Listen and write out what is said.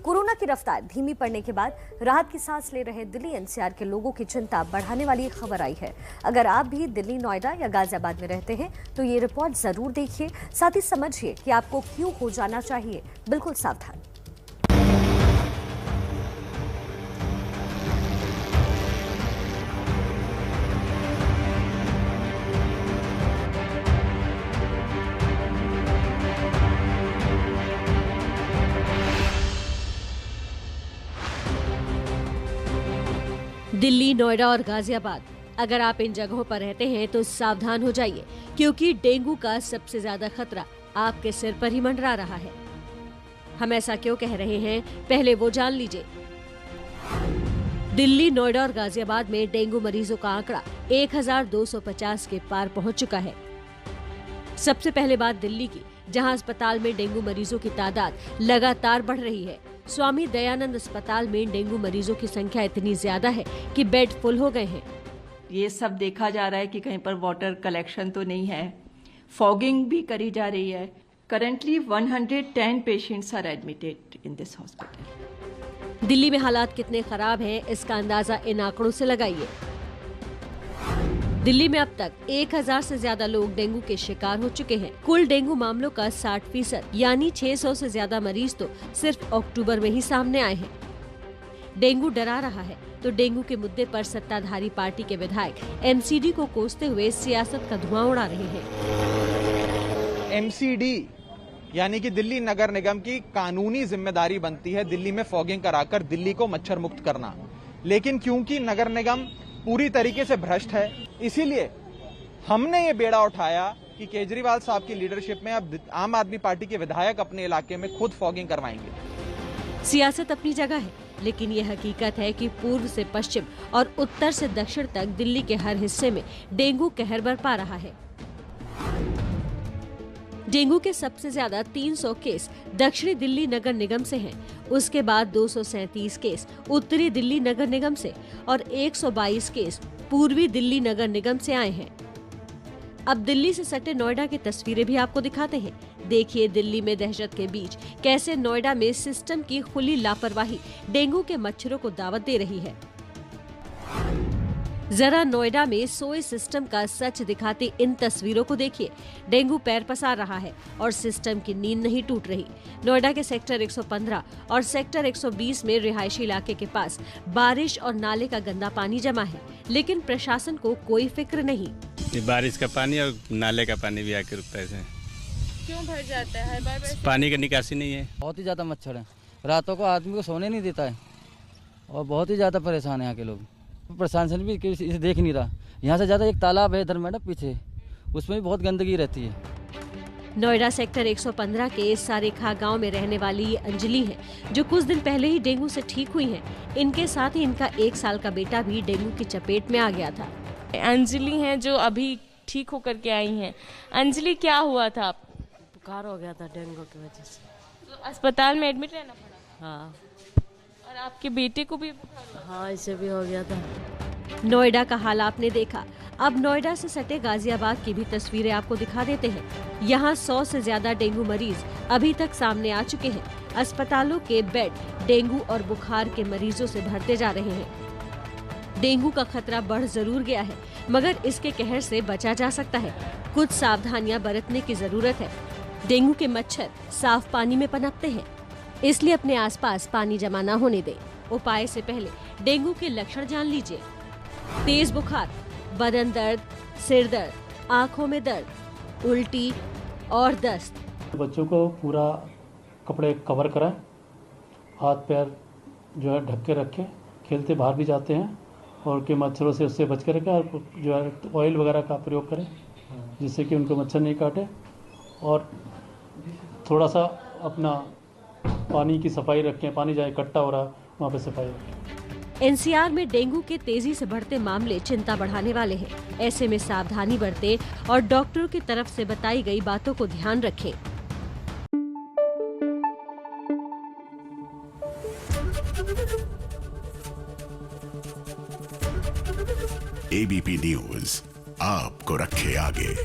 Corona की रफ्तार धीमी पड़ने के बाद राहत की सांस ले रहे दिल्ली एनसीआर के लोगों की चिंता बढ़ाने वाली खबर आई है। अगर आप भी दिल्ली, नोएडा या गाजियाबाद में रहते हैं तो ये रिपोर्ट जरूर देखिए, साथ ही समझिए कि आपको क्यों हो जाना चाहिए बिल्कुल सावधान। दिल्ली, नोएडा और गाजियाबाद, अगर आप इन जगहों पर रहते हैं तो सावधान हो जाइए, क्योंकि डेंगू का सबसे ज्यादा खतरा आपके सिर पर ही मंडरा रहा है। हम ऐसा क्यों कह रहे हैं, पहले वो जान लीजिए। दिल्ली, नोएडा और गाजियाबाद में डेंगू मरीजों का आंकड़ा 1250 के पार पहुंच चुका है। सबसे पहले बात दिल्ली की, जहां अस्पताल में डेंगू मरीजों की तादाद लगातार बढ़ रही है। स्वामी दयानंद अस्पताल में डेंगू मरीजों की संख्या इतनी ज्यादा है कि बेड फुल हो गए हैं। ये सब देखा जा रहा है कि कहीं पर वाटर कलेक्शन तो नहीं है। फॉगिंग भी करी जा रही है। Currently 110 patients are admitted in this hospital. Delhi में हालात कितने खराब हैं, इसका अंदाजा इन आंकड़ों से लगाइए। दिल्ली में अब तक 1000 से ज्यादा लोग डेंगू के शिकार हो चुके हैं। कुल डेंगू मामलों का 60% यानी 600 से ज्यादा मरीज तो सिर्फ अक्टूबर में ही सामने आए हैं। डेंगू डरा रहा है तो डेंगू के मुद्दे पर सत्ताधारी पार्टी के विधायक एमसीडी को कोसते हुए सियासत का धुआं उड़ा रहे हैं। एमसीडी यानी कि दिल्ली नगर निगम की कानूनी जिम्मेदारी बनती है दिल्ली में फॉगिंग कराकर दिल्ली को मच्छर मुक्त करना, लेकिन क्योंकि नगर निगम पूरी तरीके से भ्रष्ट है, इसीलिए हमने ये बेड़ा उठाया कि केजरीवाल साहब की लीडरशिप में अब आम आदमी पार्टी के विधायक अपने इलाके में खुद फॉगिंग करवाएंगे। सियासत अपनी जगह है, लेकिन यह हकीकत है कि पूर्व से पश्चिम और उत्तर से दक्षिण तक दिल्ली के हर हिस्से में डेंगू कहर बरपा रहा है। डेंगू के सबसे ज्यादा 300 केस दक्षिणी दिल्ली नगर निगम से हैं। उसके बाद 237 केस उत्तरी दिल्ली नगर निगम से और 122 केस पूर्वी दिल्ली नगर निगम से आए हैं। अब दिल्ली से सटे नोएडा की तस्वीरें भी आपको दिखाते हैं। देखिए दिल्ली में दहशत के बीच कैसे नोएडा में सिस्टम की खुली लापरवाही डेंगू के मच्छरों को दावत दे रही है। जरा नोएडा में सोए सिस्टम का सच दिखाती इन तस्वीरों को देखिए। डेंगू पैर पसार रहा है और सिस्टम की नींद नहीं टूट रही। नोएडा के सेक्टर 115 और सेक्टर 120 में रिहायशी इलाके के पास बारिश और नाले का गंदा पानी जमा है, लेकिन प्रशासन को कोई फिक्र नहीं। ये बारिश का पानी और नाले का पानी भी आके रुकता है। क्यों भर जाता है? हर बार पानी का निकासी नहीं है। बहुत ही ज्यादा मच्छर है, रातों को आदमी को सोने नहीं देता है और बहुत ही ज्यादा परेशान है यहाँ के लोग। प्रशासन भी इसे देख नहीं रहा। यहाँ से ज्यादा एक तालाब है इधर मैडम पीछे, उसमें भी बहुत गंदगी रहती है। नोएडा सेक्टर 115 के सारेखा गांव में रहने वाली ये अंजलि है, जो कुछ दिन पहले ही डेंगू से ठीक हुई हैं। इनके साथ ही इनका 1 साल का बेटा भी डेंगू की चपेट में आ गया था। अंजलि हैं जो अभी ठीक होकर के आई हैं। अंजलि, क्या हुआ था? बुखार हो गया था डेंगू की वजह से। तो अस्पताल में एडमिट रहना पड़ा? हाँ। और आपके बेटे को भी बुखार? हाँ, इसे भी हो गया था। नोएडा का हाल आपने देखा। अब नोएडा से सटे गाजियाबाद की भी तस्वीरें आपको दिखा देते हैं। यहाँ 100 से ज्यादा डेंगू मरीज अभी तक सामने आ चुके हैं। अस्पतालों के बेड डेंगू और बुखार के मरीजों से भरते जा रहे हैं। डेंगू का खतरा बढ़ जरूर गया है, मगर इसके कहर से बचा जा सकता है। कुछ सावधानियां बरतने की जरूरत है। डेंगू के मच्छर साफ पानी में पनपते हैं, इसलिए अपने आसपास पानी जमा न होने दें। उपाय से पहले डेंगू के लक्षण जान लीजिए। तेज बुखार, बदन दर्द, सिर दर्द, आंखों में दर्द, उल्टी और दस्त। बच्चों को पूरा कपड़े कवर कराएं, हाथ पैर जो है ढक के रखें। खेलते बाहर भी जाते हैं और के मच्छरों से उससे बच के रखें और जो है ऑयल वगैरह का प्रयोग करें जिससे कि उनको मच्छर नहीं काटे। और थोड़ा सा अपना पानी की सफाई रखें, पानी जहाँ इकट्ठा हो रहा है वहाँ पे सफाई रखें। एनसीआर में डेंगू के तेजी से बढ़ते मामले चिंता बढ़ाने वाले हैं। ऐसे में सावधानी बरतें और डॉक्टरों की तरफ से बताई गई बातों को ध्यान रखें। एबीपी न्यूज आपको रखे आगे।